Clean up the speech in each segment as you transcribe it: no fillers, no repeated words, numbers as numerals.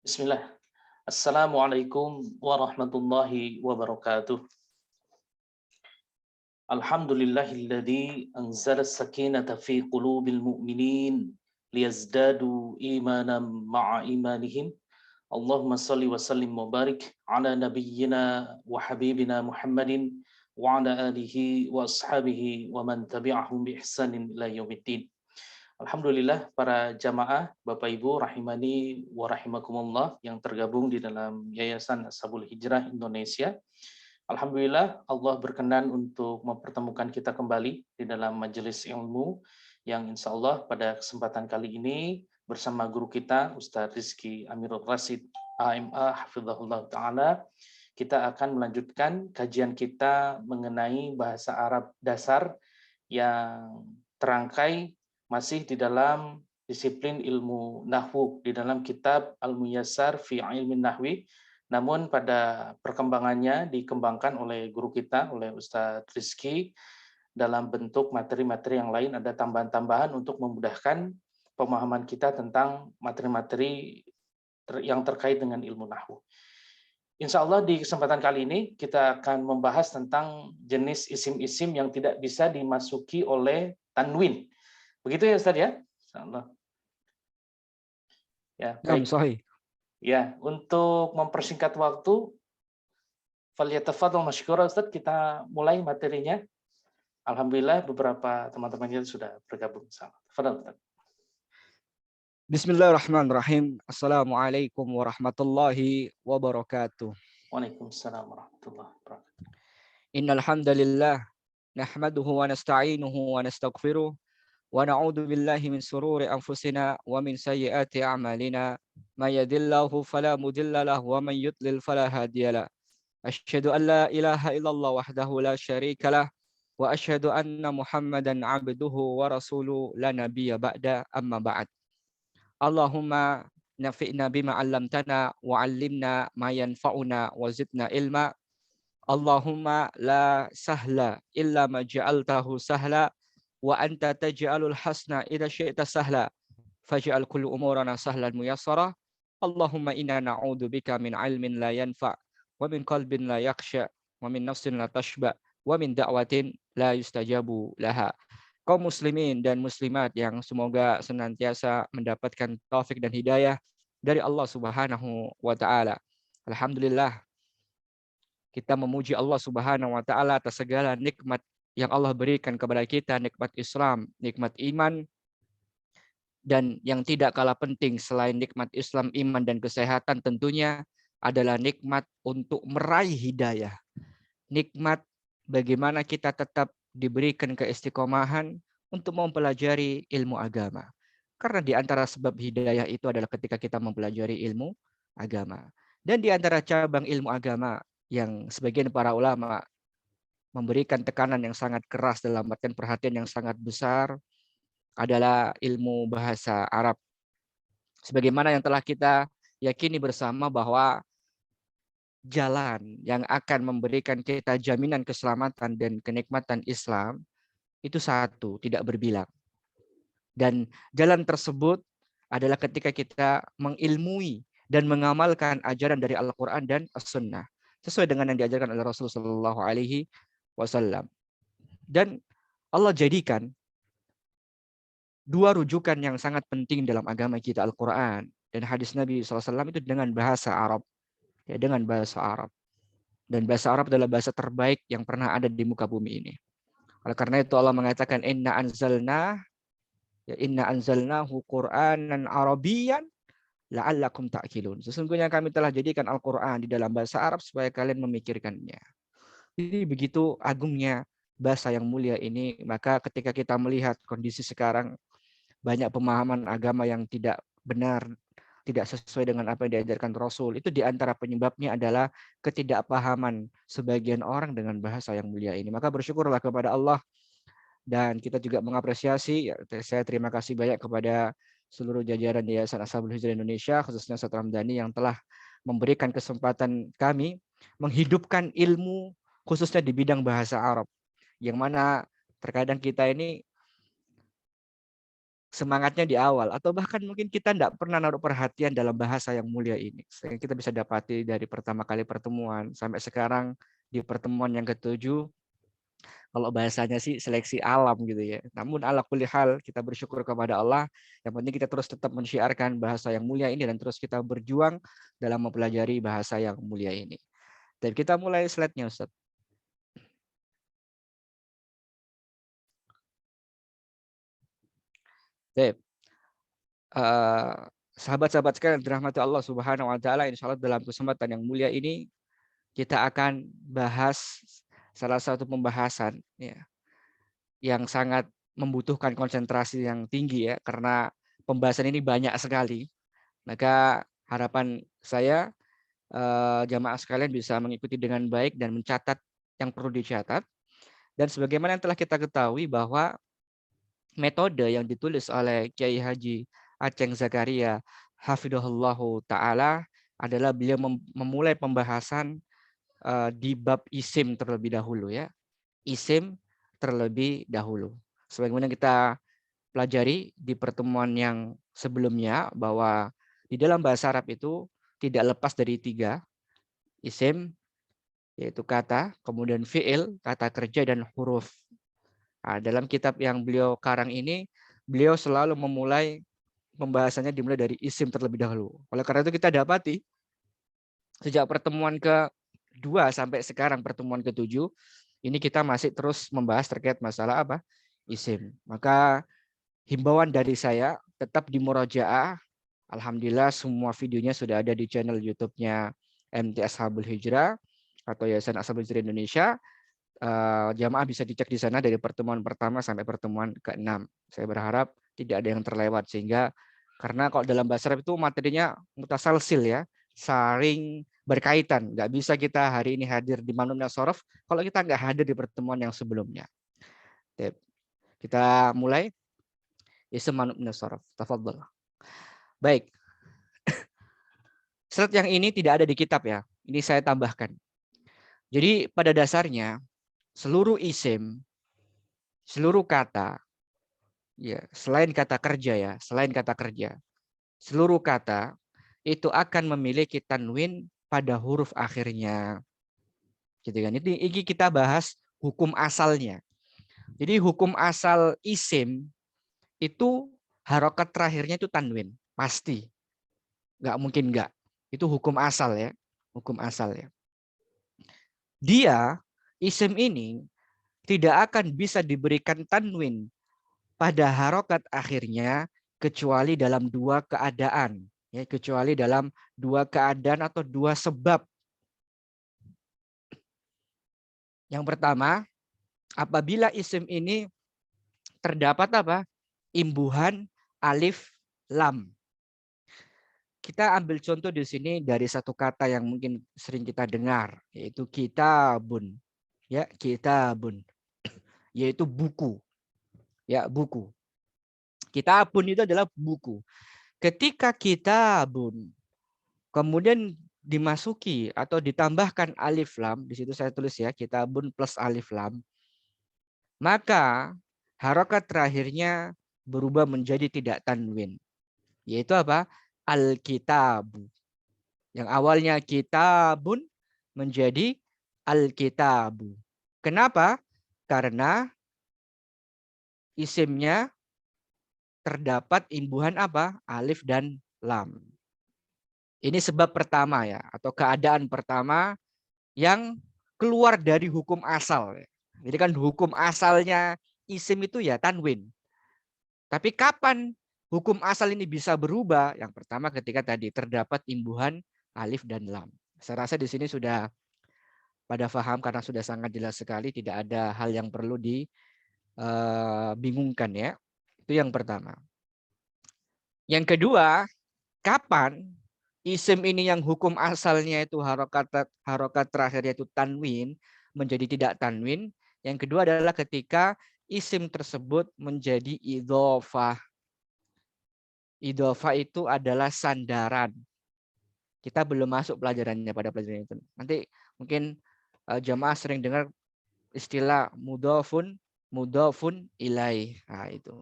Bismillah. Assalamualaikum warahmatullahi wabarakatuh. Alhamdulillahilladzi anzala as-sakinata fi qulubil mu'minin liyazdadu imanan ma'a imanihim. Allahumma salli wa sallim wa barik ala nabiyyina wa habibina Muhammadin wa ala alihi wa ashabihi wa man tabi'ahum bi ihsanin ila yaumiddin. Alhamdulillah para jamaah Bapak Ibu rahimani wa rahimakumullah yang tergabung di dalam Yayasan Ashabul Hijrah Indonesia. Alhamdulillah Allah berkenan untuk mempertemukan kita kembali di dalam majelis ilmu yang insya Allah pada kesempatan kali ini bersama guru kita Ustadz Rizky Amirul Rasid AMA Hafizahullah Ta'ala, kita akan melanjutkan kajian kita mengenai bahasa Arab dasar yang terangkai masih di dalam disiplin ilmu nahwu di dalam kitab Al-Muyassar fi Ilmin Nahwi. Namun pada perkembangannya dikembangkan oleh guru kita, oleh Ustadz Rizky, dalam bentuk materi-materi yang lain, ada tambahan-tambahan untuk memudahkan pemahaman kita tentang materi-materi yang terkait dengan ilmu nahwu. Insya Allah di kesempatan kali ini kita akan membahas tentang jenis isim-isim yang tidak bisa dimasuki oleh tanwin. Begitu ya Ustaz ya? Insyaallah. Ya, Naam, baik. sahih. Ya, untuk mempersingkat waktu, falyatafadhal masykura Ustaz, kita mulai materinya. Alhamdulillah beberapa teman-teman kita sudah bergabung. Tafadhal Ustaz. Bismillahirrahmanirrahim. Assalamualaikum warahmatullahi wabarakatuh. Waalaikumsalam warahmatullahi wabarakatuh. Innal hamdalillah nahmaduhu wa nasta'inuhu wa nastaghfiruh wa na'udzu billahi min sururi anfusina wa min sayyiati a'malina. May yahdihillahu fala mudilla lahu wa man yudlil fala hadiyalah. Asyhadu an la ilaha illallah wahdahu la syarikalah wa asyhadu anna Muhammadan 'abduhu wa rasuluhu la nabiyya ba'da, amma ba'd. Allahumma nafi'na bima 'allamtana wa 'allimna ma yanfa'una wa zidna ilma. Allahumma la sahla illa ma ja'altahu sahla wa anta taj'alul hasna idza syi'ta sahla faj'al kullu umurana sahlan muyassara. Allahumma inna na'udzu bika min 'ilmin la yanfa' wa min qalbin la yakhsha wa min nafsin la tashba wa min da'watin la yustajabu laha. Kaum muslimin dan muslimat yang semoga senantiasa mendapatkan taufik dan hidayah dari Allah Subhanahu wa taala. Alhamdulillah, kita memuji Allah Subhanahu wa taala atas segala nikmat yang Allah berikan kepada kita, nikmat Islam, nikmat iman, dan yang tidak kalah penting selain nikmat Islam, iman, dan kesehatan tentunya adalah nikmat untuk meraih hidayah. Nikmat bagaimana kita tetap diberikan keistiqomahan untuk mempelajari ilmu agama. Karena di antara sebab hidayah itu adalah ketika kita mempelajari ilmu agama. Dan di antara cabang ilmu agama yang sebagian para ulama memberikan tekanan yang sangat keras dalam artian perhatian yang sangat besar adalah ilmu bahasa Arab. Sebagaimana yang telah kita yakini bersama bahwa jalan yang akan memberikan kita jaminan keselamatan dan kenikmatan Islam itu satu, tidak berbilang. Dan jalan tersebut adalah ketika kita mengilmui dan mengamalkan ajaran dari Al-Quran dan As-Sunnah sesuai dengan yang diajarkan oleh Rasulullah SAW. Dan Allah jadikan dua rujukan yang sangat penting dalam agama kita, Al-Quran dan hadis Nabi SAW, itu dengan bahasa Arab. Ya, dengan bahasa Arab. Dan bahasa Arab adalah bahasa terbaik yang pernah ada di muka bumi ini. Oleh karena itu Allah mengatakan inna anzalnahu Qur'anan Arabiyyan la'allakum ta'qilun. Sesungguhnya kami telah jadikan Al-Qur'an di dalam bahasa Arab supaya kalian memikirkannya. Jadi begitu agungnya bahasa yang mulia ini, maka ketika kita melihat kondisi sekarang banyak pemahaman agama yang tidak benar, tidak sesuai dengan apa yang diajarkan Rasul, itu diantara penyebabnya adalah ketidakpahaman sebagian orang dengan bahasa yang mulia ini. Maka bersyukurlah kepada Allah, dan kita juga mengapresiasi, saya terima kasih banyak kepada seluruh jajaran Yayasan Ashabul Hijrah Indonesia, khususnya Ustaz Ramdhani yang telah memberikan kesempatan kami menghidupkan ilmu khususnya di bidang bahasa Arab, yang mana terkadang kita ini semangatnya di awal, atau bahkan mungkin kita tidak pernah naruh perhatian dalam bahasa yang mulia ini. Sehingga kita bisa dapati dari pertama kali pertemuan sampai sekarang di pertemuan yang ketujuh, kalau bahasanya sih seleksi alam gitu ya. Namun ala kulli hal kita bersyukur kepada Allah. Yang penting kita terus tetap mensyiarkan bahasa yang mulia ini dan terus kita berjuang dalam mempelajari bahasa yang mulia ini. Dan kita mulai slide-nya, Ustaz. Baik. Sahabat-sahabat sekalian dirahmati Allah Subhanahu wa taala, insyaallah dalam kesempatan yang mulia ini kita akan bahas salah satu pembahasan ya, yang sangat membutuhkan konsentrasi yang tinggi ya, karena pembahasan ini banyak sekali. Maka harapan saya jamaah sekalian bisa mengikuti dengan baik dan mencatat yang perlu dicatat. Dan sebagaimana yang telah kita ketahui bahwa metode yang ditulis oleh Kiai Haji Aceng Zakaria hafidhahullahu taala adalah beliau memulai pembahasan di bab isim terlebih dahulu ya. Isim terlebih dahulu. Sebagaimana kita pelajari di pertemuan yang sebelumnya bahwa di dalam bahasa Arab itu tidak lepas dari 3, isim yaitu kata, kemudian fiil, kata kerja, dan huruf. Nah, dalam kitab yang beliau karang ini, beliau selalu memulai pembahasannya dimulai dari isim terlebih dahulu. Oleh karena itu kita dapati sejak pertemuan ke-2 sampai sekarang pertemuan ke-7, ini kita masih terus membahas terkait masalah apa? Isim. Maka himbauan dari saya tetap di murojaah. Alhamdulillah semua videonya sudah ada di channel YouTube-nya MT Ashabul Hijrah atau Yayasan Ashabul Hijrah Indonesia. Jamaah bisa dicek di sana dari pertemuan pertama sampai pertemuan ke-6. Saya berharap tidak ada yang terlewat, sehingga karena kalau dalam bahasa Arab itu materinya mutasalsil ya, saling berkaitan. Nggak bisa kita hari ini hadir di Mamnu Minal Shorof kalau kita nggak hadir di pertemuan yang sebelumnya. Kita mulai. Isim Mamnu Minal Shorof. Tafadhol. Baik. Slide yang ini tidak ada di kitab ya. Ini saya tambahkan. Jadi pada dasarnya seluruh isim, seluruh kata, ya selain kata kerja ya, selain kata kerja, seluruh kata itu akan memiliki tanwin pada huruf akhirnya. Gitu kan? Ini kita bahas hukum asalnya. Jadi hukum asal isim itu harokat terakhirnya itu tanwin, pasti. Nggak mungkin nggak. Itu hukum asal ya, hukum asal ya. Dia isim ini tidak akan bisa diberikan tanwin pada harokat akhirnya kecuali dalam 2 keadaan, ya, kecuali dalam 2 keadaan atau 2 sebab. Yang pertama, apabila isim ini terdapat apa? Imbuhan alif lam. Kita ambil contoh di sini dari satu kata yang mungkin sering kita dengar, yaitu kitabun. Ya, kitabun. Yaitu buku. Ya, buku. Kitabun itu adalah buku. Ketika kitabun kemudian dimasuki atau ditambahkan alif lam, di situ saya tulis ya, kitabun plus alif lam, maka harokat terakhirnya berubah menjadi tidak tanwin. Yaitu apa? Al-kitabu. Yang awalnya kitabun menjadi al-kitabu. Kenapa? Karena isimnya terdapat imbuhan apa? Alif dan lam. Ini sebab pertama ya, atau keadaan pertama yang keluar dari hukum asal. Jadi kan hukum asalnya isim itu ya tanwin. Tapi kapan hukum asal ini bisa berubah? Yang pertama ketika tadi terdapat imbuhan alif dan lam. Saya rasa di sini sudah pada paham karena sudah sangat jelas sekali, tidak ada hal yang perlu dibingungkan ya. Itu yang pertama. Yang kedua, kapan isim ini yang hukum asalnya itu harokat terakhirnya itu tanwin menjadi tidak tanwin. Yang kedua adalah ketika isim tersebut menjadi idhofah. Idhofah itu adalah sandaran. Kita belum masuk pelajarannya pada pelajaran itu. Nanti mungkin jamaah sering dengar istilah mudhofun ilaih. Nah, itu.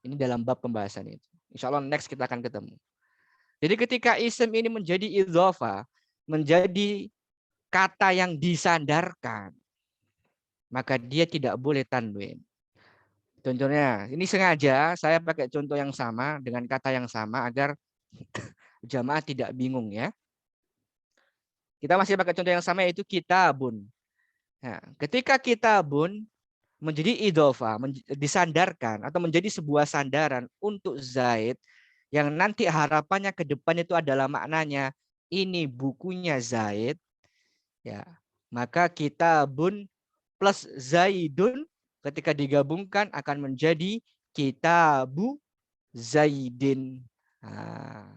Ini dalam bab pembahasan itu. Insya Allah next kita akan ketemu. Jadi ketika isim ini menjadi idhofah, menjadi kata yang disandarkan, maka dia tidak boleh tanwin. Contohnya, ini sengaja saya pakai contoh yang sama dengan kata yang sama agar jamaah tidak bingung ya. Kita masih pakai contoh yang sama yaitu kitabun. Nah, ketika kitabun menjadi idhofah, disandarkan atau menjadi sebuah sandaran untuk Zaid yang nanti harapannya ke depan itu adalah maknanya ini bukunya Zaid, ya. Maka kitabun plus Zaidun ketika digabungkan akan menjadi kitabu Zaidin. Nah,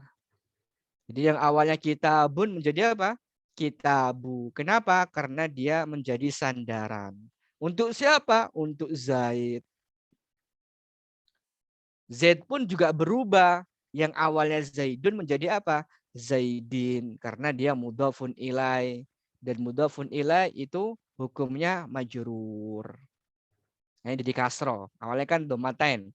jadi yang awalnya kitabun menjadi apa? Kitabu. Kenapa? Karena dia menjadi sandaran. Untuk siapa? Untuk Zaid. Z pun juga berubah. Yang awalnya Zaidun menjadi apa? Zaidin. Karena dia mudhafun ilai. Dan mudhafun ilai itu hukumnya majrur. Nah, jadi kasro. Awalnya kan domatain.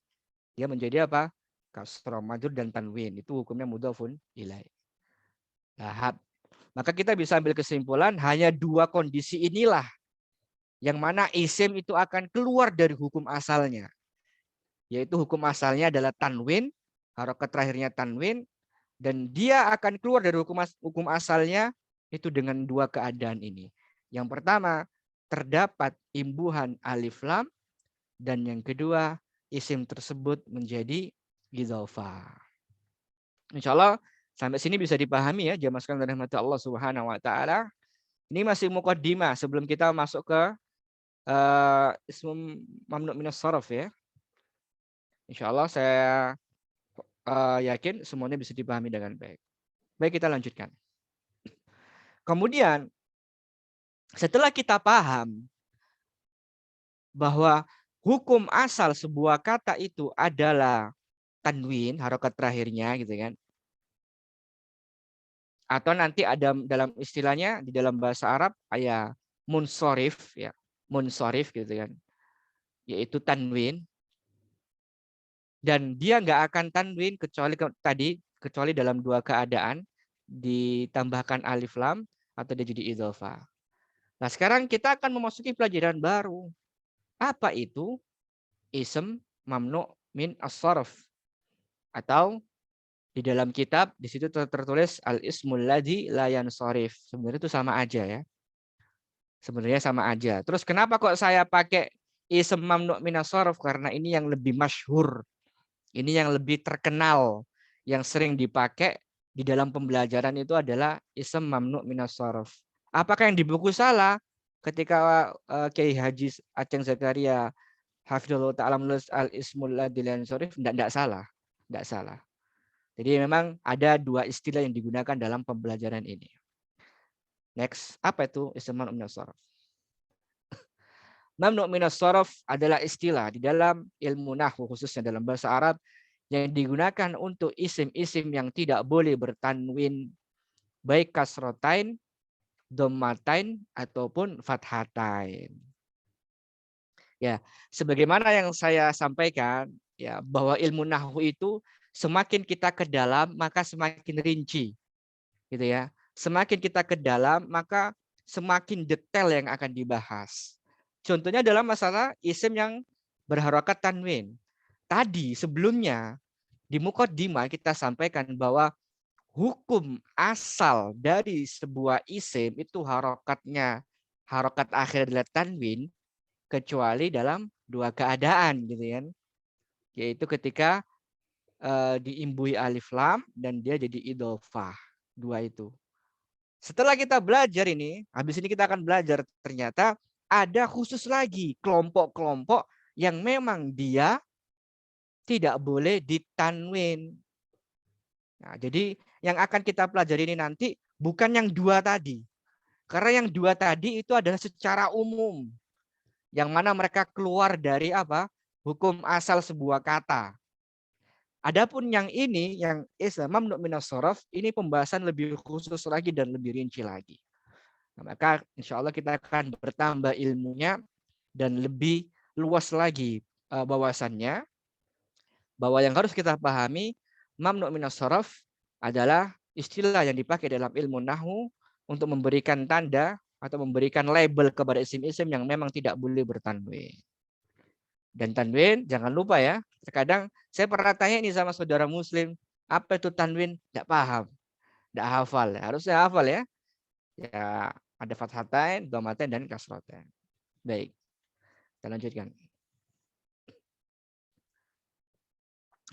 Dia menjadi apa? Kasro, majrur dan tanwin. Itu hukumnya mudhafun ilai. Nah, maka kita bisa ambil kesimpulan hanya dua kondisi inilah yang mana isim itu akan keluar dari hukum asalnya. Yaitu hukum asalnya adalah tanwin, harokat terakhirnya tanwin, dan dia akan keluar dari hukum asalnya itu dengan dua keadaan ini. Yang pertama, terdapat imbuhan alif lam, dan yang kedua, isim tersebut menjadi idhofah. Insya Allah sampai sini bisa dipahami ya, jamaah sekalian dari rahmat Allah Subhanahu wa taala. Ini masih muqaddimah sebelum kita masuk ke ism mamnu minas sharaf ya. Insya Allah saya yakin semuanya bisa dipahami dengan baik. Baik, kita lanjutkan. Kemudian setelah kita paham bahwa hukum asal sebuah kata itu adalah tanwin, harokat terakhirnya gitu kan. Atau nanti ada dalam istilahnya di dalam bahasa Arab ya munsorif ya, munsorif gitu kan. Yaitu tanwin. Dan dia nggak akan tanwin kecuali dalam dua keadaan, ditambahkan alif lam atau dia jadi idhofah. Nah, sekarang kita akan memasuki pelajaran baru. Apa itu ism mamnu min as-sarf? Atau di dalam kitab di situ tertulis al-ismul ladzi la yansharif. Sebenarnya itu sama aja ya. Sebenarnya sama aja. Terus kenapa kok saya pakai ism mamnu min as-sarf? Karena ini yang lebih masyhur. Ini yang lebih terkenal, yang sering dipakai di dalam pembelajaran itu adalah ism mamnu minas sharaf. Apakah yang di buku salah? Ketika Kiai Haji Aceng Zakaria hafizallahu ta'ala menulis al-ismul ladzi la yansharif, enggak salah. Enggak salah. Jadi memang ada dua istilah yang digunakan dalam pembelajaran ini. Next, apa itu ism mamnu minas sharaf? Mamnu minas sharaf adalah istilah di dalam ilmu nahwu khususnya dalam bahasa Arab yang digunakan untuk isim-isim yang tidak boleh bertanwin baik kasrotain, dhammatain ataupun fathatain. Ya, sebagaimana yang saya sampaikan ya bahwa ilmu nahwu itu semakin kita ke dalam maka semakin rinci. Gitu ya. Semakin kita ke dalam maka semakin detail yang akan dibahas. Contohnya dalam masalah isim yang berharokat tanwin. Tadi sebelumnya di muqaddimah kita sampaikan bahwa hukum asal dari sebuah isim itu harokat akhir adalah tanwin kecuali dalam dua keadaan gitu kan. Yaitu ketika diimbuhi alif lam dan dia jadi idhofah. Dua itu. Setelah kita belajar ini, habis ini kita akan belajar ternyata ada khusus lagi kelompok-kelompok yang memang dia tidak boleh ditanwin. Nah, jadi yang akan kita pelajari ini nanti bukan yang dua tadi. Karena yang dua tadi itu adalah secara umum. Yang mana mereka keluar dari apa? Hukum asal sebuah kata. Adapun yang ini, yang mamnu minas sharaf, ini pembahasan lebih khusus lagi dan lebih rinci lagi. Nah, maka insya Allah kita akan bertambah ilmunya dan lebih luas lagi bawasannya. bahwa yang harus kita pahami mamnu' minas sharaf adalah istilah yang dipakai dalam ilmu nahwu untuk memberikan tanda atau memberikan label kepada isim-isim yang memang tidak boleh bertanwin. Dan tanwin jangan lupa ya, terkadang saya pernah tanya ini sama saudara muslim, apa itu tanwin? Tidak paham, tidak hafal. Harusnya hafal ya. Ya, ada fathatain, dhammatain dan kasratain. Baik. Kita lanjutkan.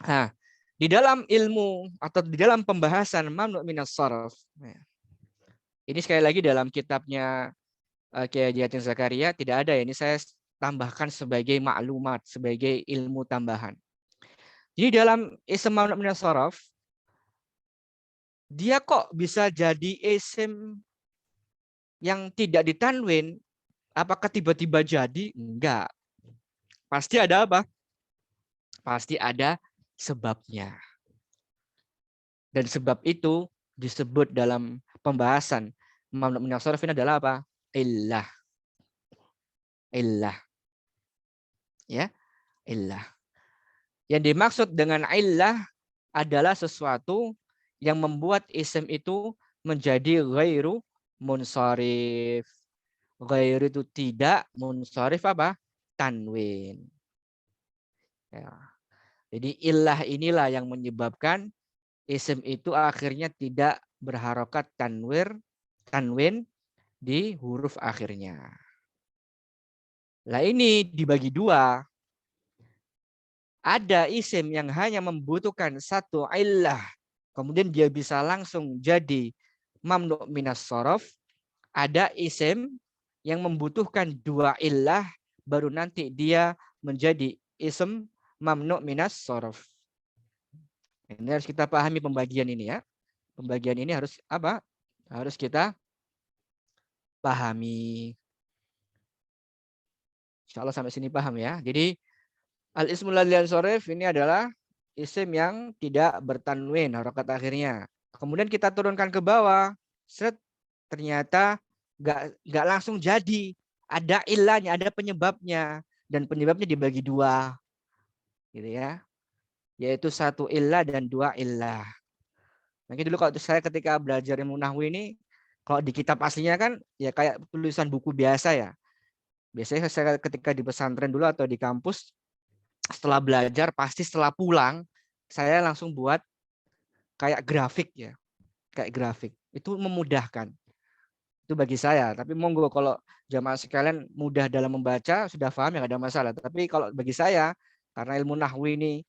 Nah, di dalam ilmu atau di dalam pembahasan mamnu' minas sharaf. Ini sekali lagi dalam kitabnya Kiai Haji Hatim Zakaria tidak ada ya. Ini saya tambahkan sebagai maklumat, sebagai ilmu tambahan. Jadi dalam isim mamnu' minas sharaf dia kok bisa jadi isim yang tidak ditanwin? Apakah tiba-tiba jadi? Enggak. Pasti ada apa? Pasti ada sebabnya. Dan sebab itu disebut dalam pembahasan mamnu' minas sharaf ini adalah apa? Illah. Illah. Ya, illah. Yang dimaksud dengan illah adalah sesuatu yang membuat isim itu menjadi ghairu munsharif. Ghairu itu tidak, munsharif apa? Tanwin. Ya. Jadi illah inilah yang menyebabkan isim itu akhirnya tidak berharokat tanwin di huruf akhirnya. Lah ini dibagi dua. Ada isim yang hanya membutuhkan satu illah, kemudian dia bisa langsung jadi mamnu' minas sharaf. Ada isim yang membutuhkan dua illah, baru nanti dia menjadi isim mamnu' minas sharaf. Ini harus kita pahami pembagian ini ya. Pembagian ini harus apa? Harus kita pahami. Insya Allah sampai sini paham ya. Jadi al-ismul ladzi yansharif ini adalah isim yang tidak bertanwin harokat akhirnya. Kemudian kita turunkan ke bawah, set, ternyata nggak langsung jadi. Ada ilahnya, ada penyebabnya, dan penyebabnya dibagi dua, gitu ya. Yaitu satu illah dan dua illah. Mungkin dulu kalau saya ketika belajar ilmu nahwu ini, kalau di kitab aslinya kan ya kayak tulisan buku biasa ya. Biasanya saya ketika di pesantren dulu atau di kampus, setelah belajar pasti setelah pulang saya langsung buat kayak grafik ya, kayak grafik. Itu memudahkan. Itu bagi saya. Tapi monggo kalau jamaah sekalian mudah dalam membaca sudah paham ya nggak ada masalah. Tapi kalau bagi saya karena ilmu nahwu ini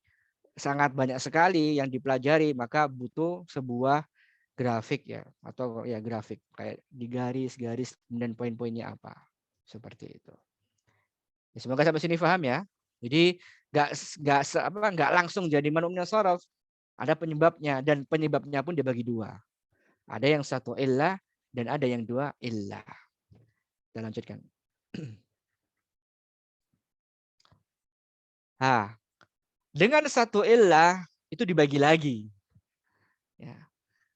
sangat banyak sekali yang dipelajari, maka butuh sebuah grafik ya, atau ya grafik kayak di garis-garis kemudian poin-poinnya apa seperti itu. Ya, semoga sampai sini paham ya. Jadi nggak langsung jadi mamnu' minas sharaf. Ada penyebabnya dan penyebabnya pun dibagi dua. Ada yang satu illah dan ada yang dua illah. Kita lanjutkan. Nah, dengan satu illah itu dibagi lagi. Ya.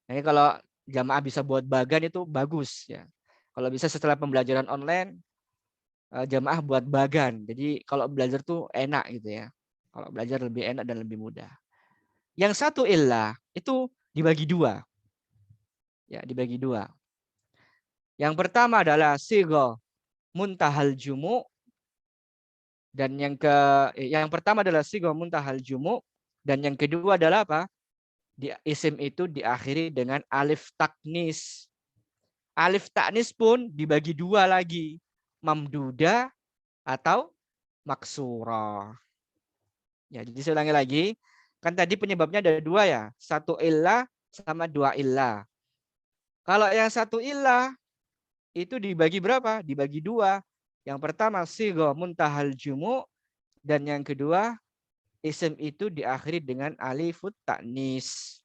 Nah, kalau jamaah bisa buat bagan itu bagus ya. Kalau bisa setelah pembelajaran online jamaah buat bagan. Jadi kalau belajar tuh enak gitu ya. Kalau belajar lebih enak dan lebih mudah. Yang satu illah itu dibagi dua. Ya, dibagi dua. Yang pertama adalah sigha muntahal jumu, dan yang pertama adalah sigha muntahal jumu, dan yang kedua adalah apa? Isim itu diakhiri dengan alif taknis. Alif taknis pun dibagi dua lagi, mamduda atau maksura. Ya, jadi saya ulangi lagi. Kan tadi penyebabnya ada dua ya. Satu illah sama dua illah. Kalau yang satu illah itu dibagi berapa? Dibagi dua. Yang pertama sigha muntahal jumu, dan yang kedua isim itu diakhiri dengan alifut taknis.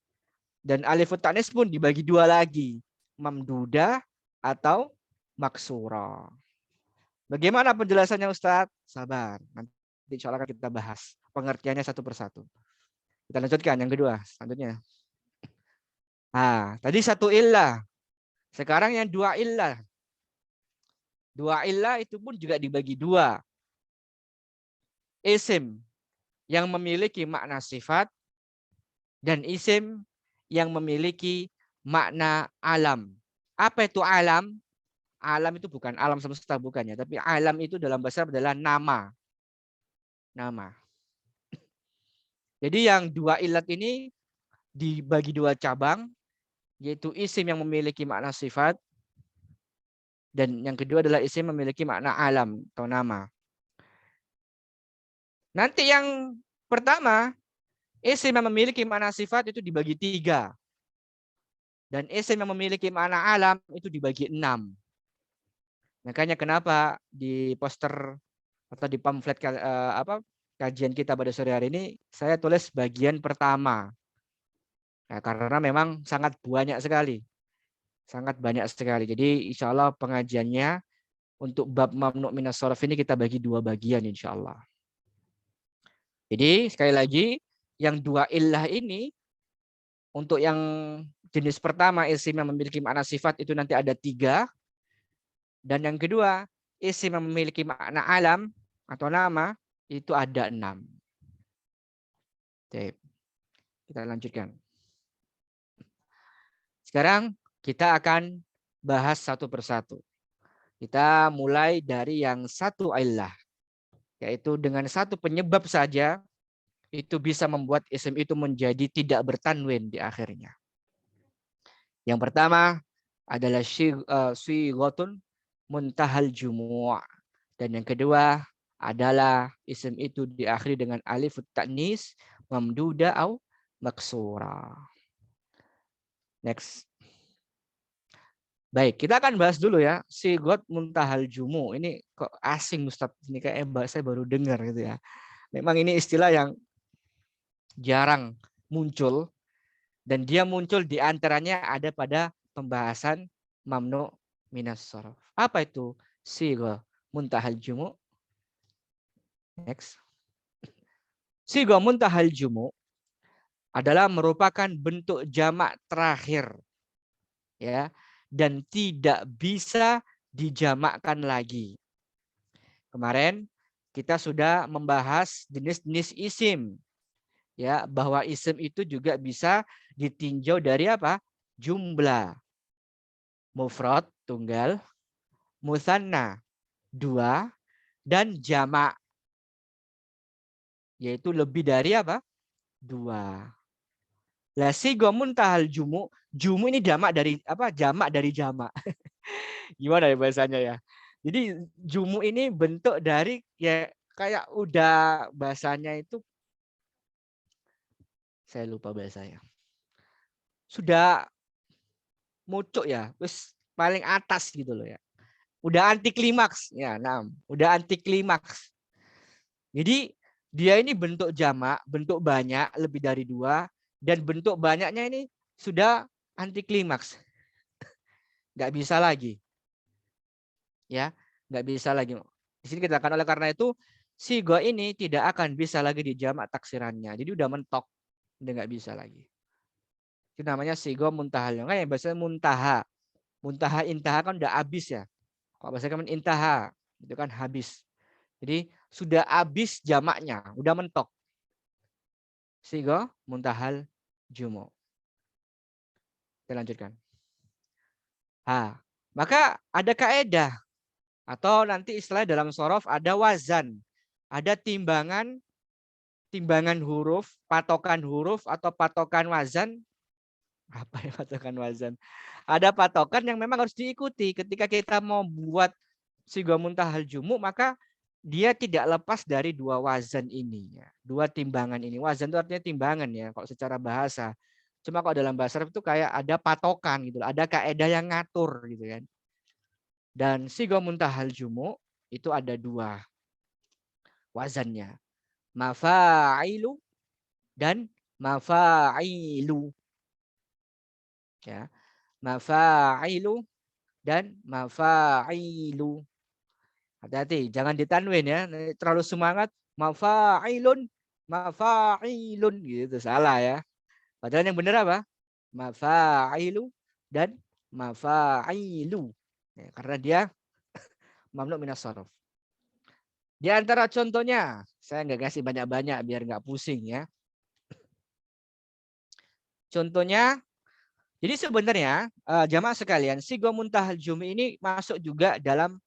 Dan alifut taknis pun dibagi dua lagi, mamduda atau maksura. Bagaimana penjelasannya Ustadz? Sabar, nanti insya Allah kita bahas pengertiannya satu persatu. Kita lanjutkan yang kedua, selanjutnya. Nah, tadi satu illah. Sekarang yang dua illah. Dua illah itu pun juga dibagi dua. Isim yang memiliki makna sifat dan isim yang memiliki makna alam. Apa itu alam? Alam itu bukan alam semesta, bukannya, tapi alam itu dalam bahasa Arab adalah nama. Nama. Jadi yang dua ilat ini dibagi dua cabang, yaitu isim yang memiliki makna sifat dan yang kedua adalah isim memiliki makna alam atau nama. Nanti yang pertama, isim yang memiliki makna sifat itu dibagi 3. Dan isim yang memiliki makna alam itu dibagi 6. Makanya kenapa di poster atau di pamflet kajian kita pada sore hari ini saya tulis bagian pertama. Nah, karena memang sangat banyak sekali. Sangat banyak sekali. Jadi insya Allah pengajiannya untuk bab mamnu' minas shoraf ini kita bagi 2 bagian insya Allah. Jadi sekali lagi yang dua illah ini untuk yang jenis pertama isim yang memiliki makna sifat itu nanti ada 3. Dan yang kedua isim yang memiliki makna alam atau nama itu ada 6. Oke, kita lanjutkan. Sekarang kita akan bahas satu persatu. Kita mulai dari yang satu illah, yaitu dengan satu penyebab saja itu bisa membuat isim itu menjadi tidak bertanwin di akhirnya. Yang pertama adalah sighatun muntahal jumu'. Dan yang kedua adalah isim itu diakhiri dengan alif ta'nis mamduda au maksura. Next. Baik, kita akan bahas dulu ya sighat muntahal jumu'. Ini kok asing Ustaz, ini kayak saya baru dengar gitu ya. Memang ini istilah yang jarang muncul dan dia muncul di antaranya ada pada pembahasan mamnu minas shoraf. Apa itu sighat muntahal jumu'? Next. Sighat muntahal jumu' adalah merupakan bentuk jamak terakhir ya dan tidak bisa dijamakkan lagi. Kemarin kita sudah membahas jenis-jenis isim ya, bahwa isim itu juga bisa ditinjau dari apa? Jumlah. Mufrad tunggal, musanna 2 dan jamak yaitu lebih dari apa? 2. Lah sigha muntahal jumu, jumu ini jamak dari apa? Jamak dari jamak. Gimana ya bahasanya ya? Jadi jumu ini bentuk dari ya kayak udah bahasanya itu saya lupa bahasanya. Sudah mucuk ya, terus paling atas gitu loh ya. Udah anti klimaks ya, udah anti klimaks. Jadi dia ini bentuk jamak, bentuk banyak lebih dari 2 dan bentuk banyaknya ini sudah anti klimaks. Nggak bisa lagi. Ya, nggak bisa lagi. Di sini kita akan oleh karena itu sigha ini tidak akan bisa lagi dijamak taksirannya. Jadi udah mentok, udah nggak bisa lagi. Itu namanya sigha muntahal. Yang bahasa muntaha. Muntaha intaha kan udah habis ya. Kalau bahasa kan intaha, itu kan habis. Jadi sudah habis jamaknya, udah mentok. Sigha muntahal jumu. Kita lanjutkan. Maka ada kaedah atau nanti istilah dalam shorof ada wazan, ada timbangan huruf, patokan huruf atau patokan wazan. Apa ya patokan wazan? Ada patokan yang memang harus diikuti ketika kita mau buat sigha muntahal jumu, maka dia tidak lepas dari 2 wazan ini ya. 2 timbangan ini. Wazan itu artinya timbangan ya kalau secara bahasa. Cuma kalau dalam bahasa Arab itu kayak ada patokan gitu, ada kaedah yang ngatur gitu kan. Dan sigha muntahal jumu itu ada 2 wazannya. Mafa'ilu dan mafa'ilu. Ya. Mafa'ilu dan mafa'ilu. Hati-hati, jangan ditanwin ya. Terlalu semangat. Mafa'ilun, mafa'ilun gitu salah ya. Padahal yang benar apa? Mafa'ilu dan mafa'ilu. Ya, karena dia mamnu minas shoraf. Di antara contohnya Saya nggak kasih banyak-banyak biar nggak pusing ya. Contohnya, jadi sebenarnya jamaah sekalian, sigo muntahal jumi ini masuk juga dalam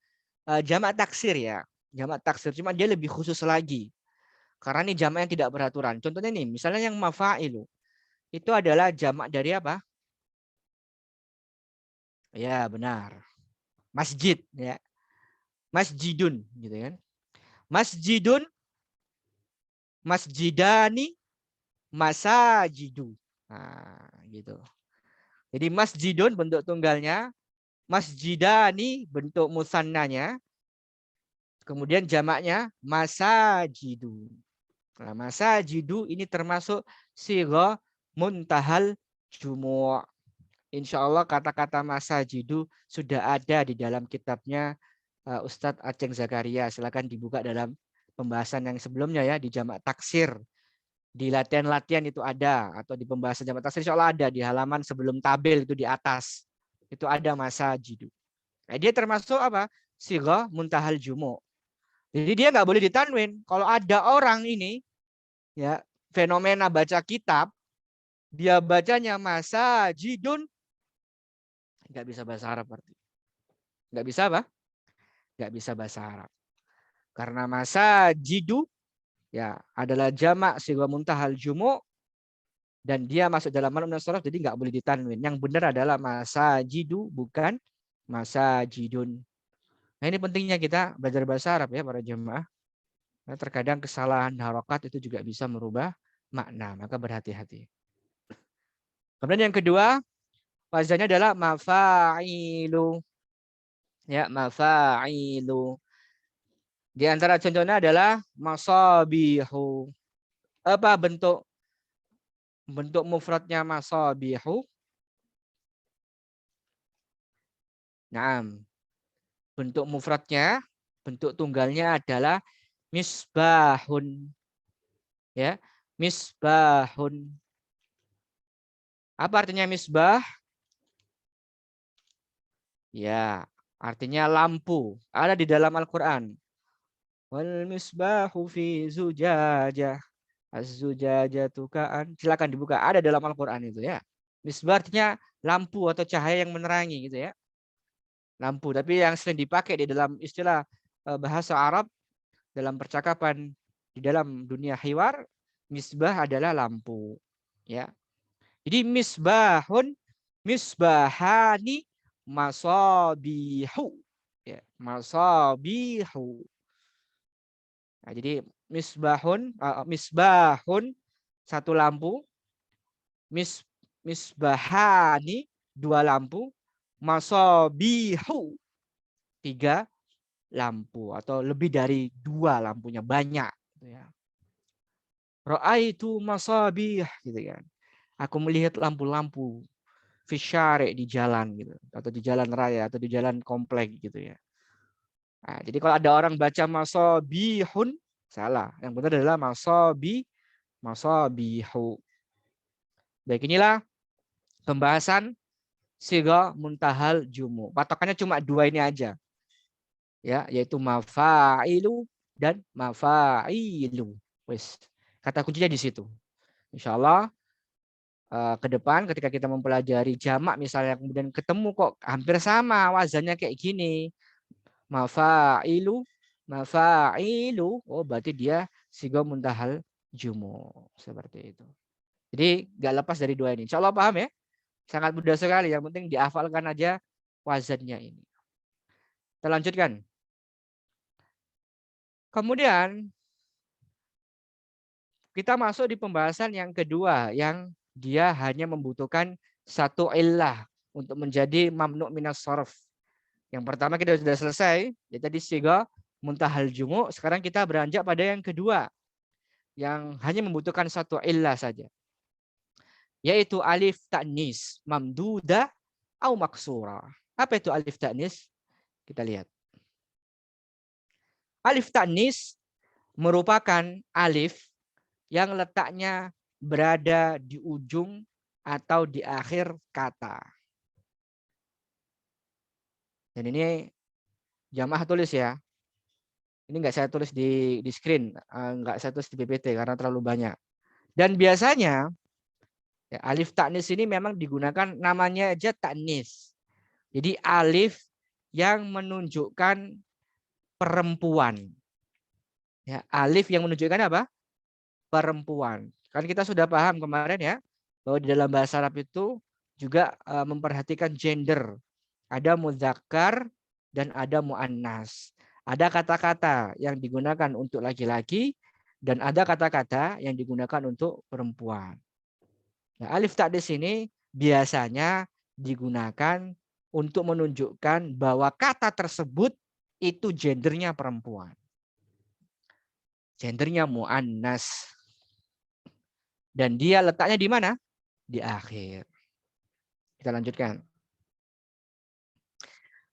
jamak taksir ya. Jamak taksir, cuma dia lebih khusus lagi. Karena ini jamak yang tidak beraturan. Contohnya nih, misalnya yang mafa'ilu. Itu adalah jamak dari apa? Ya, benar. Masjid ya. Masjidun gitu kan. Masjidun, masjidani, masajidu. Nah, gitu. Jadi masjidun bentuk tunggalnya, masjidani bentuk musannanya, kemudian jamaknya masajidu. Nah, masajidu ini termasuk sigha muntahal jumu'. Insya Allah kata-kata masajidu sudah ada di dalam kitabnya Ustadz Aceng Zakaria. Silakan dibuka dalam pembahasan yang sebelumnya ya di jamak taksir. Di latihan-latihan itu ada atau di pembahasan jamak taksir insya Allah ada di halaman sebelum tabel itu di atas. Itu ada masajidu. Nah, dia termasuk apa? Sigha muntahal jumu'. Jadi dia nggak boleh ditanwin. Kalau ada orang ini ya fenomena baca kitab, dia bacanya masajidun, nggak bisa bahasa Arab berarti. Nggak bisa apa? Nggak bisa bahasa Arab. Karena masajidu ya adalah jamak sigha muntahal jumu' dan dia masuk dalam manum dan sorof, jadi nggak boleh ditanwin. Yang benar adalah masajidu bukan masajidun. Nah ini pentingnya kita belajar bahasa Arab ya para jemaah. Nah, terkadang kesalahan harokat itu juga bisa merubah makna, maka berhati-hati. Kemudian yang kedua, wazannya adalah mafa'ilu. Ya, mafa'ilu. Di antara contohnya adalah masabihu. Apa bentuk mufradnya masabihu? Naam. Bentuk mufradnya, bentuk tunggalnya adalah misbahun. Ya, misbahun. Apa artinya misbah? Ya, artinya lampu. Ada di dalam Al-Qur'an. Wal misbahu fi zujajah. Az-zujajatu ka'an. Silakan dibuka. Ada dalam Al-Qur'an itu ya. Misbah artinya lampu atau cahaya yang menerangi gitu ya. Lampu. Tapi yang sering dipakai di dalam istilah bahasa Arab dalam percakapan di dalam dunia hiwar, misbah adalah lampu. Ya. Jadi misbahun, misbahani, masabihu. Ya, masabihu. Nah, jadi misbahun satu lampu, misbahani dua lampu, masabihu tiga lampu atau lebih dari dua lampunya banyak. Ya. Ra'aitu masabih gitu kan. Aku melihat lampu-lampu fisyare di jalan gitu atau di jalan raya atau di jalan komplek gitu ya. Nah, jadi kalau ada orang baca masabihun salah. Yang benar adalah masabihu. Baik, inilah pembahasan sigha muntahal jumu. Patokannya cuma dua ini aja. Ya, yaitu mafa'ilu dan mafa'ilu. Wes. Kata kuncinya di situ. Insyaallah ke depan ketika kita mempelajari jamak misalnya kemudian ketemu kok hampir sama wazannya kayak gini. Mafa'ilu, mafa'ilu. Oh, berarti dia sigha muntahal jumu. Seperti itu. Jadi nggak lepas dari dua ini. Insyaallah paham ya? Sangat mudah sekali. Yang penting dihafalkan aja wazannya ini. Kita lanjutkan. Kemudian kita masuk di pembahasan yang kedua yang dia hanya membutuhkan satu illah untuk menjadi mamnu' minas sharaf. Yang pertama kita sudah selesai, ya tadi sigha muntahal jumu. Sekarang kita beranjak pada yang kedua yang hanya membutuhkan satu illah saja. Yaitu alif ta'nis mamduda au maksura. Apa itu alif ta'nis? Kita lihat. Alif ta'nis merupakan alif yang letaknya berada di ujung atau di akhir kata. Dan ini jamaah tulis ya. Ini nggak saya tulis di screen, nggak saya tulis di PPT karena terlalu banyak. Dan biasanya ya, alif taknis ini memang digunakan namanya aja taknis. Jadi alif yang menunjukkan perempuan. Ya, alif yang menunjukkan apa? Perempuan. Kan kita sudah paham kemarin ya, bahwa di dalam bahasa Arab itu juga memperhatikan gender. Ada mudzakkar dan ada muannas. Ada kata-kata yang digunakan untuk laki-laki dan ada kata-kata yang digunakan untuk perempuan. Nah, alif takdis ini biasanya digunakan untuk menunjukkan bahwa kata tersebut itu gendernya perempuan. Gendernya muannas. Dan dia letaknya di mana? Di akhir. Kita lanjutkan.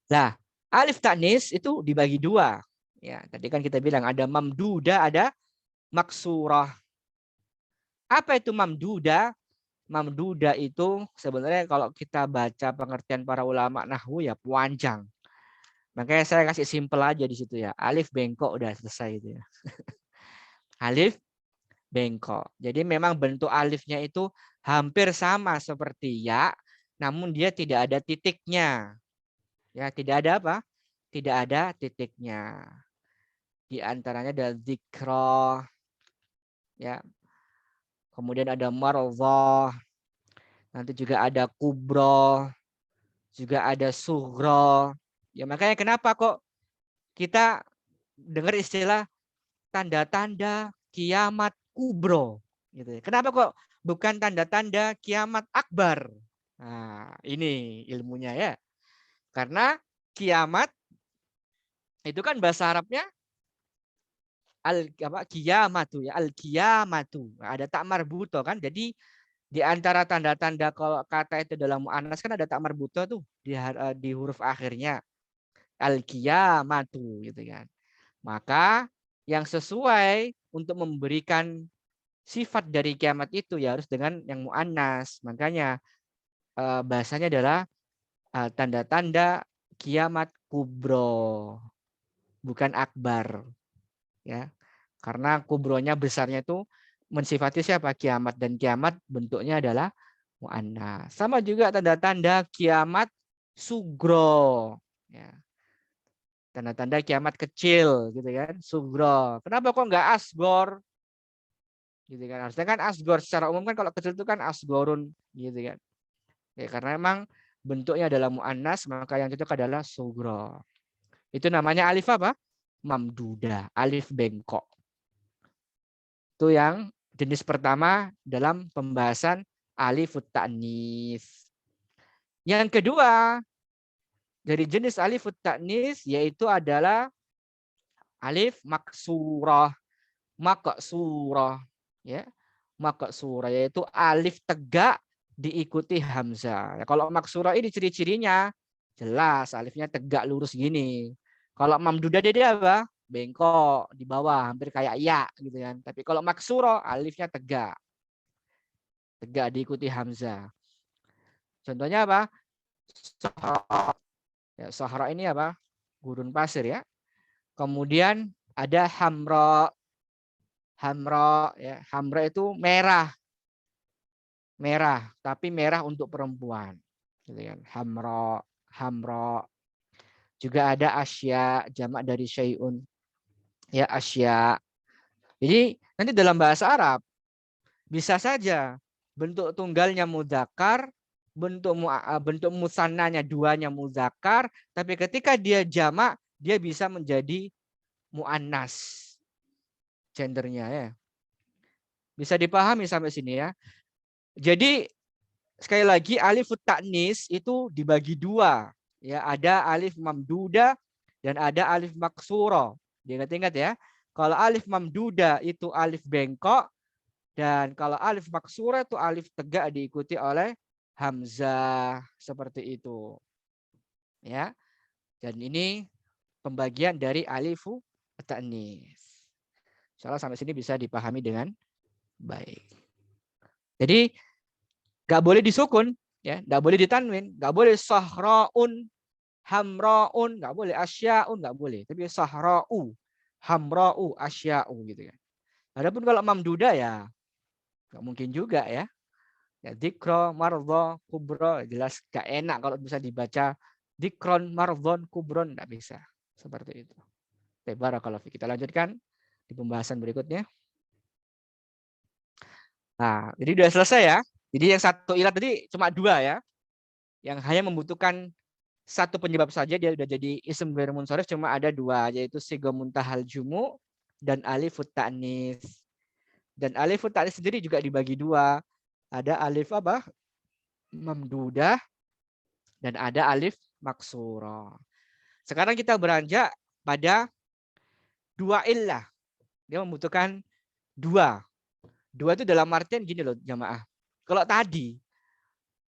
Nah, alif taknis itu dibagi dua. Ya, tadi kan kita bilang ada mamduda, ada maksurah. Apa itu mamduda? Mamduda itu sebenarnya kalau kita baca pengertian para ulama nahwu ya panjang. Makanya saya kasih simpel aja di situ ya. Alif bengkok udah selesai itu ya. Alif bengkok. Jadi memang bentuk alifnya itu hampir sama seperti ya, namun dia tidak ada titiknya. Ya, tidak ada apa? Tidak ada titiknya. Di antaranya ada dzikra, ya. Kemudian ada maradzah. Nanti juga ada kubro, juga ada sughra. Ya makanya kenapa kok kita dengar istilah tanda-tanda kiamat kubro gitu ya. Kenapa kok bukan tanda-tanda kiamat akbar? Nah, ini ilmunya ya. Karena kiamat itu kan bahasa Arabnya kiamatu ya, al kiamatu. Ada tak marbuto kan. Jadi di antara tanda-tanda kalau kata itu dalam muannas kan ada tak marbuto tuh di huruf akhirnya. Al kiamatu gitu kan. Maka yang sesuai untuk memberikan sifat dari kiamat itu ya harus dengan yang muannas. Makanya bahasanya adalah tanda-tanda kiamat kubro, bukan akbar, ya. Karena kubronya besarnya itu mensifati siapa? Kiamat, dan kiamat bentuknya adalah muannas. Sama juga tanda-tanda kiamat sugro, ya. Tanda-tanda kiamat kecil gitu kan, sugro. Kenapa kok nggak asgor? Gitu kan. Harusnya kan asgor secara umum kan kalau kecil itu kan asgorun gitu kan. Ya, karena memang bentuknya adalah muannas, maka yang cocok adalah sugro. Itu namanya alif apa? Mamduda, alif bengkok. Itu yang jenis pertama dalam pembahasan alif ta'nis. Yang kedua dari jenis alif ta'nis yaitu adalah alif maksurah. Maksurah, ya. Maksurah yaitu alif tegak diikuti hamzah. Ya, kalau maksurah ini ciri-cirinya jelas alifnya tegak lurus gini. Kalau mamdudah dia apa? Bengkok di bawah, hampir kayak ya gitu kan. Tapi kalau maksurah alifnya tegak. Tegak diikuti hamzah. Contohnya apa? Sahra. Ya, sahra ini apa? Gurun pasir ya. Kemudian ada hamra. Hamra ya, hamra itu merah. Merah, tapi merah untuk perempuan. Gitu kan. Hamra, hamra. Juga ada asya, jamak dari syai'un. Ya, asya. Jadi nanti dalam bahasa Arab bisa saja bentuk tunggalnya mudzakkar, bentuk musannanya duanya mudzakkar, tapi ketika dia jamak dia bisa menjadi muannas. Gendernya ya. Bisa dipahami sampai sini ya. Jadi sekali lagi alif ta'nis itu dibagi dua. Ya, ada alif mamduda dan ada alif maksuro. Diingat-ingat ya. Kalau alif mamduda itu alif bengkok dan kalau alif maksuro itu alif tegak diikuti oleh hamzah seperti itu. Ya. Dan ini pembagian dari alifu ta'nis. Insyaallah sampai sini bisa dipahami dengan baik. Jadi nggak boleh disukun, ya, nggak boleh ditanwin, nggak boleh sahraun, hamraun, nggak boleh asyaun, nggak boleh. Tapi sahrau, hamra'u asya'u gitu kan. Adapun kalau mamduda ya nggak mungkin juga ya. Ya dikro, mardho, kubro jelas gak enak kalau bisa dibaca dikron, mardhon, kubron nggak bisa. Seperti itu. Barakallahu fiik. Kita lanjutkan di pembahasan berikutnya. Nah, jadi udah selesai ya. Jadi yang satu ilat tadi cuma dua ya. Yang hanya membutuhkan satu penyebab saja dia udah jadi isim ghairu munsharif, cuma ada dua, yaitu sigo muntahal jumu dan alifut ta'nis. Dan alifut ta'nis sendiri juga dibagi dua. Ada alif apa? Mamdudah dan ada alif maksura. Sekarang kita beranjak pada dua illah. Dia membutuhkan dua. Dua itu dalam artian gini loh jamaah. Kalau tadi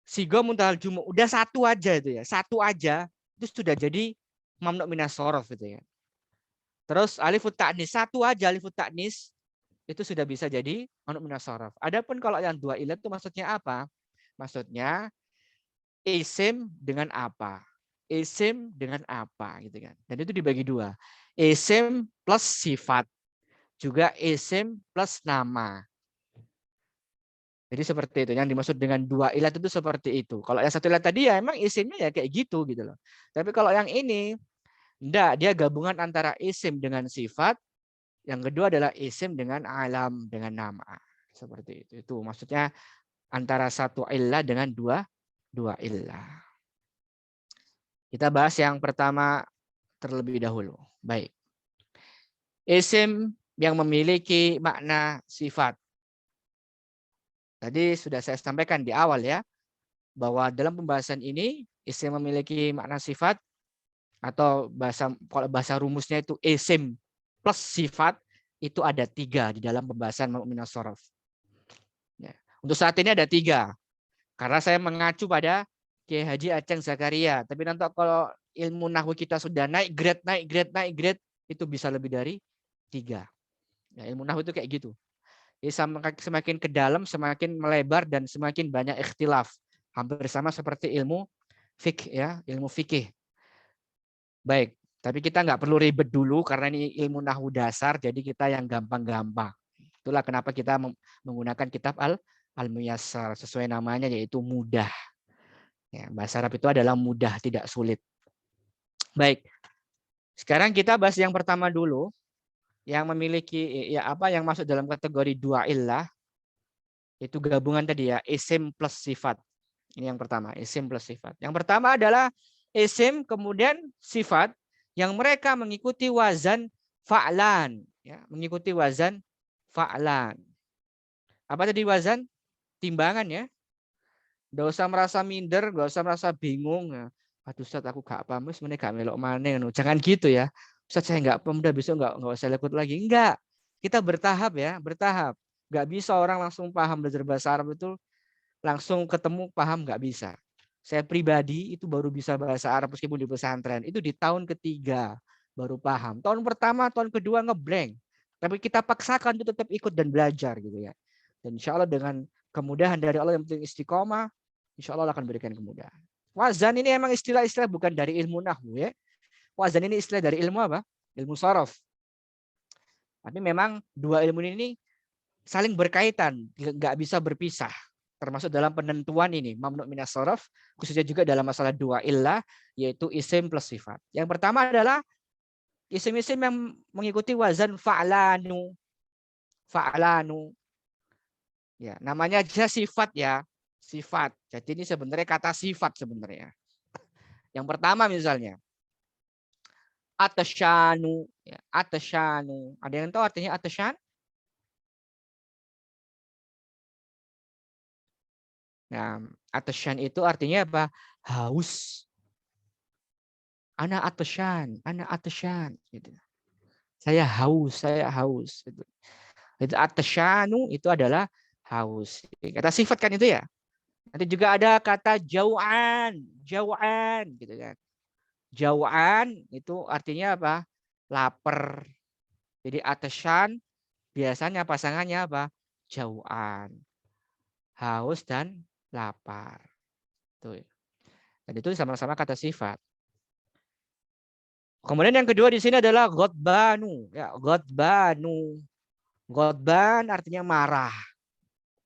sigo muntahal jumu udah satu aja itu ya. Satu aja itu sudah jadi mamnu minas shorof gitu ya. Terus alifut ta'nis satu aja alifut ta'nis itu sudah bisa jadi mamnu minas shorof. Adapun kalau yang dua ilat itu maksudnya apa? Maksudnya isim dengan apa? Isim dengan apa gitu kan. Dan itu dibagi dua. Isim plus sifat. Juga isim plus nama. Jadi seperti itu. Yang dimaksud dengan dua ilat itu seperti itu. Kalau yang satu ilat tadi ya emang isimnya ya kayak gitu gitu loh. Tapi kalau yang ini enggak, dia gabungan antara isim dengan sifat. Yang kedua adalah isim dengan alam, dengan nama. Seperti itu. Itu maksudnya antara satu illah dengan dua illah. Kita bahas yang pertama terlebih dahulu. Baik. Isim yang memiliki makna sifat. Tadi sudah saya sampaikan di awal ya, bahwa dalam pembahasan ini isim memiliki makna sifat atau kalau bahasa rumusnya itu isim plus sifat itu ada 3 di dalam pembahasan minas shorof. Ya. Untuk saat ini ada 3 karena saya mengacu pada Kiai Haji Aceng Zakaria. Tapi nanti kalau ilmu nahwu kita sudah naik grade itu bisa lebih dari 3. Ya, ilmu nahwu itu kayak gitu. Jadi semakin ke dalam, semakin melebar dan semakin banyak ikhtilaf. Hampir sama seperti ilmu fikih ya, ilmu fikih. Baik, tapi kita nggak perlu ribet dulu karena ini ilmu nahwu dasar, jadi kita yang gampang-gampang. Itulah kenapa kita menggunakan kitab Al-Muyassar sesuai namanya yaitu mudah. Ya, bahasa Arab itu adalah mudah, tidak sulit. Baik, sekarang kita bahas yang pertama dulu, yang memiliki ya apa yang masuk dalam kategori dua illah. Itu gabungan tadi ya, isim plus sifat. Ini yang pertama, isim plus sifat. Yang pertama adalah isim kemudian sifat yang mereka mengikuti wazan fa'lan. Ya, mengikuti wazan fa'lan. Apa tadi wazan? Timbangan ya. Nggak usah merasa minder, nggak usah merasa bingung. Ya. Aduh Ustaz aku gak paham, sebenarnya gak melok mana. Jangan gitu ya. Ustaz saya nggak paham, udah besok nggak usah ikut lagi. Enggak. Kita bertahap ya, bertahap. Nggak bisa orang langsung paham belajar bahasa Arab itu langsung ketemu paham nggak bisa. Saya pribadi itu baru bisa bahasa Arab meskipun di pesantren. Itu di tahun ketiga baru paham. Tahun pertama, tahun kedua ngeblank. Tapi kita paksakan untuk tetap ikut dan belajar gitu ya. Dan insya Allah dengan kemudahan dari Allah yang penting istiqomah, insya Allah akan berikan kemudahan. Wazan ini emang istilah-istilah bukan dari ilmu nahwu ya. Wazan ini istilah dari ilmu apa? Ilmu sorof. Tapi memang dua ilmu ini saling berkaitan, nggak bisa berpisah. Termasuk dalam penentuan ini, mamnu minas shorof, khususnya juga dalam masalah dua illah, yaitu isim plus sifat. Yang pertama adalah isim-isim yang mengikuti wazan fa'lanu. Fa'lanu. Ya, namanya aja sifat ya. Sifat. Jadi ini sebenarnya kata sifat sebenarnya. Yang pertama misalnya, atasyanu. Ya, atasyanu. Ada yang tahu artinya atasyan? Nah, atasyan itu artinya apa? Haus. Anak atasyan. Gitu. Saya haus. Gitu. Itu atasyanu itu adalah haus. Kata sifat kan itu ya. Nanti juga ada kata jau'an gitu kan. Jau'an itu artinya apa? Lapar. Jadi atasyan biasanya pasangannya apa? Jau'an. Haus dan lapar. Tuh. Dan itu sama-sama kata sifat. Kemudian yang kedua di sini adalah ghadbanu. Ya, ghadbanu. Ghadban artinya marah.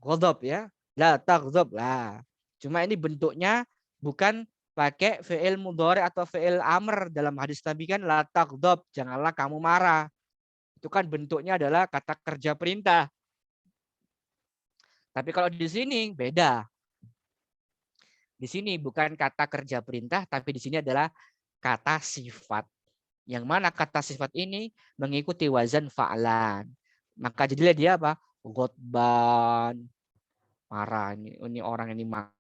Ghadab ya. La taghdab lah. Cuma ini bentuknya bukan pakai fi'il mudhari atau fi'il amr. Dalam hadis Nabi kan la taghdab, janganlah kamu marah. Itu kan bentuknya adalah kata kerja perintah. Tapi kalau di sini beda. Di sini bukan kata kerja perintah, tapi di sini adalah kata sifat. Yang mana kata sifat ini mengikuti wazan fa'lan. Maka jadilah dia apa? Ghadban. Marah. Ini orang ini marah.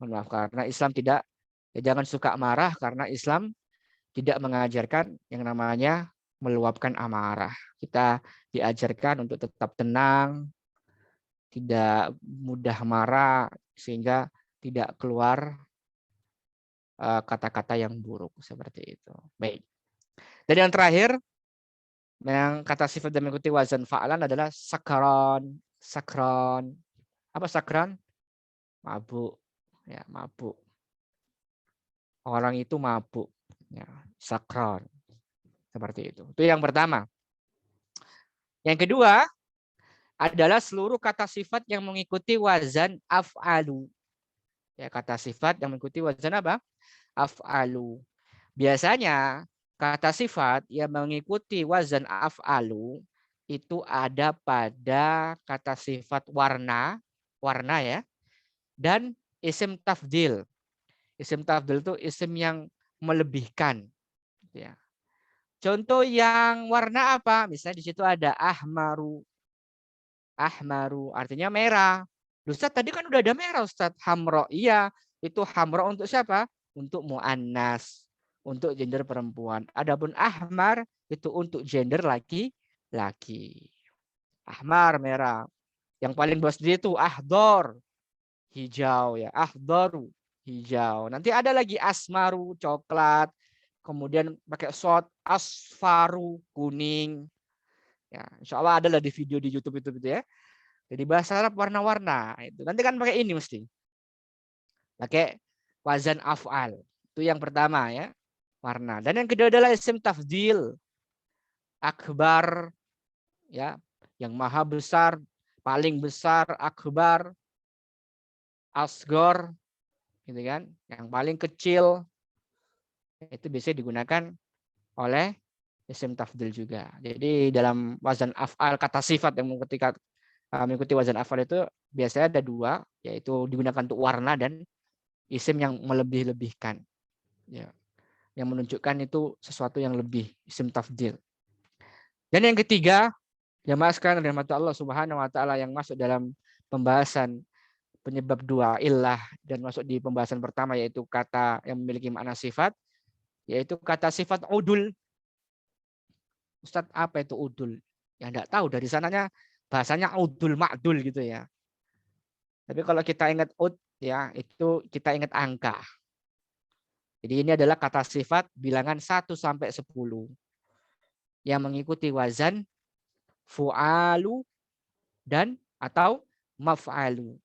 Maaf, karena Islam tidak, ya jangan suka marah karena Islam tidak mengajarkan yang namanya meluapkan amarah. Kita diajarkan untuk tetap tenang, tidak mudah marah sehingga tidak keluar kata-kata yang buruk seperti itu. Baik. Dan yang terakhir, yang kata sifat dan mengikuti wazan fa'lan adalah sakran. Sakran. Apa sakran? Mabuk. Ya, mabuk. Orang itu mabuk. Ya, sakran. Seperti itu. Itu yang pertama. Yang kedua adalah seluruh kata sifat yang mengikuti wazan af'alu. Ya, kata sifat yang mengikuti wazan apa? Af'alu. Biasanya kata sifat yang mengikuti wazan af'alu itu ada pada kata sifat warna, warna ya, dan isim tafdil. Isim tafdil itu isim yang melebihkan. Ya. Contoh yang warna apa? Misalnya di situ ada ahmaru. Ahmaru artinya merah. Ustaz tadi kan udah ada merah Ustaz. Hamro. Iya, itu hamro untuk siapa? Untuk muannas, untuk gender perempuan. Adapun ahmar itu untuk gender laki-laki. Ahmar merah. Yang paling bawah sendiri itu ahdor, hijau ya. Ahdoru hijau. Nanti ada lagi asmaru coklat. Kemudian pakai shot asfaru kuning. Ya, insya Allah ada lah di video di YouTube itu ya. Jadi bahasa Arab warna-warna itu. Nanti kan pakai ini mesti. Pakai wazan af'al. Itu yang pertama ya. Warna. Dan yang kedua adalah isim tafdil. Akbar ya, yang maha besar, paling besar, akbar, asgor gitu kan, yang paling kecil. Itu biasanya digunakan oleh isim tafdil juga. Jadi dalam wazan af'al kata sifat yang mengikuti wazan af'al itu biasanya ada dua, yaitu digunakan untuk warna dan isim yang melebih-lebihkan. Ya. Yang menunjukkan itu sesuatu yang lebih, isim tafdil. Dan yang ketiga, jamaah sekalian rahmat Allah Subhanahu wa taala yang masuk dalam pembahasan penyebab dua illah dan masuk di pembahasan pertama yaitu kata yang memiliki makna sifat, yaitu kata sifat udul. Ustadz, apa itu udul? Ya enggak tahu, dari sananya bahasanya udul ma'dul gitu ya. Tapi kalau kita ingat ud ya, itu kita ingat angka. Jadi ini adalah kata sifat bilangan 1 sampai 10 yang mengikuti wazan fu'alu dan atau maf'alu.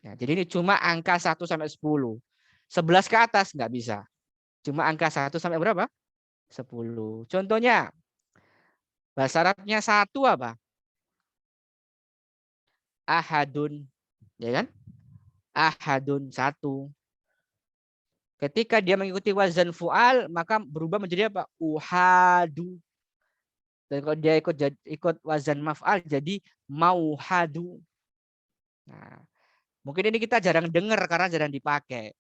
Ya, jadi ini cuma angka 1 sampai 10. 11 ke atas nggak bisa. Cuma angka 1 sampai berapa? 10. Contohnya bahasa Arabnya 1 apa? Ahadun. Ya kan? Ahadun 1. Ketika dia mengikuti wazan fu'al, maka berubah menjadi apa? Uhadu. Dan kalau dia ikut wazan maf'al jadi mauhadu. Nah, mungkin ini kita jarang dengar karena jarang dipakai.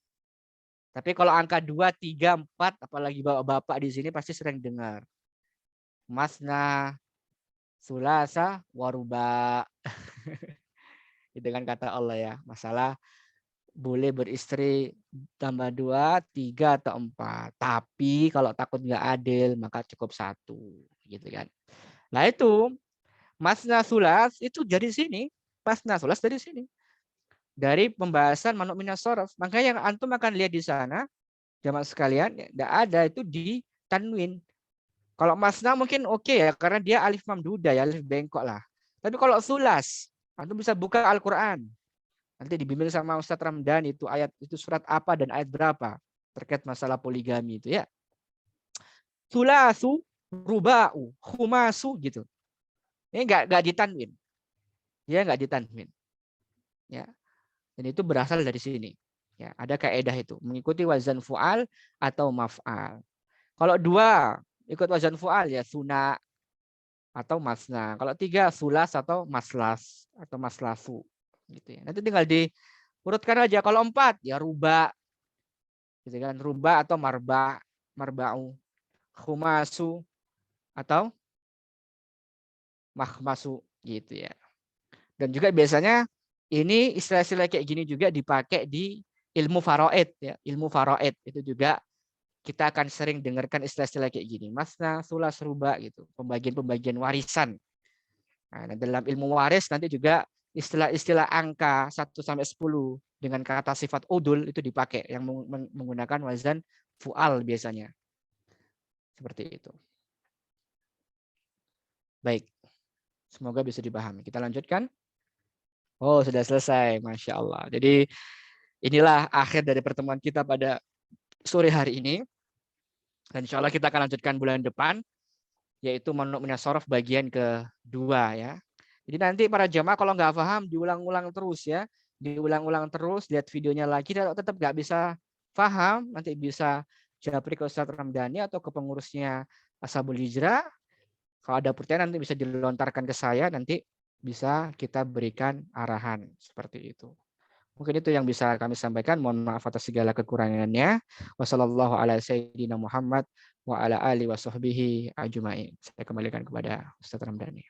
Tapi kalau angka 2, 3, 4, apalagi bapak-bapak di sini pasti sering dengar. Masna, sulasa, waruba. Itu kan kata Allah ya. Masalah boleh beristri tambah 2, 3, atau 4. Tapi kalau takut nggak adil, maka cukup 1. Gitu kan. Nah itu, masna sulas itu dari sini. Masna sulas dari sini. Dari pembahasan manuk minas sorof. Makanya yang antum akan lihat di sana, jamaah sekalian, tidak ada itu di tanwin. Kalau masna mungkin oke ya, karena dia alif mamduda ya, alif bengkok lah. Tapi kalau sulas, Antum bisa buka Al-Quran. Nanti dibimbing sama Ustadz Ramdan itu ayat itu surat apa dan ayat berapa terkait masalah poligami itu ya. Sulasu, ruba'u, khumasu gitu. Ini enggak ditanwin. Ya enggak ditanwin. Ya. Dan itu berasal dari sini. Ya, ada kaidah itu, mengikuti wazan fu'al atau maf'al. Kalau 2 ikut wazan fu'al ya suna atau masna. Kalau 3 sulas atau maslas atau maslasu gitu ya. Nanti tinggal diurutkan aja. Kalau 4 ya ruba. Gitu kan, ruba atau marba, marba'u, khumasu atau mahmasu gitu ya. Dan juga biasanya ini istilah-istilah kayak gini juga dipakai di ilmu faraid ya. Ilmu faraid itu juga kita akan sering dengarkan istilah-istilah kayak gini. Masna, sulas, ruba gitu. Pembagian-pembagian warisan. Nah, dalam ilmu waris nanti juga istilah-istilah angka 1 sampai 10 dengan kata sifat udul itu dipakai yang menggunakan wazan fu'al biasanya. Seperti itu. Baik. Semoga bisa dipahami. Kita lanjutkan. Oh, sudah selesai. Masya Allah. Jadi inilah akhir dari pertemuan kita pada sore hari ini. Dan insya Allah kita akan lanjutkan bulan depan, yaitu Manuk Minas Shorof bagian kedua ya. Jadi nanti para jamaah kalau nggak paham diulang-ulang terus ya. Diulang-ulang terus, lihat videonya lagi. Kalau tetap nggak bisa paham, nanti bisa japri ke Ustadz Ramdhani atau ke pengurusnya Ashabul Hijrah. Kalau ada pertanyaan nanti bisa dilontarkan ke saya, nanti bisa kita berikan arahan seperti itu. Mungkin itu yang bisa kami sampaikan. Mohon maaf atas segala kekurangannya. Wassallallahu ala sayyidina Muhammad wa ala alihi wa sahbihi ajmain. Saya kembalikan kepada Ustaz Ramdhani.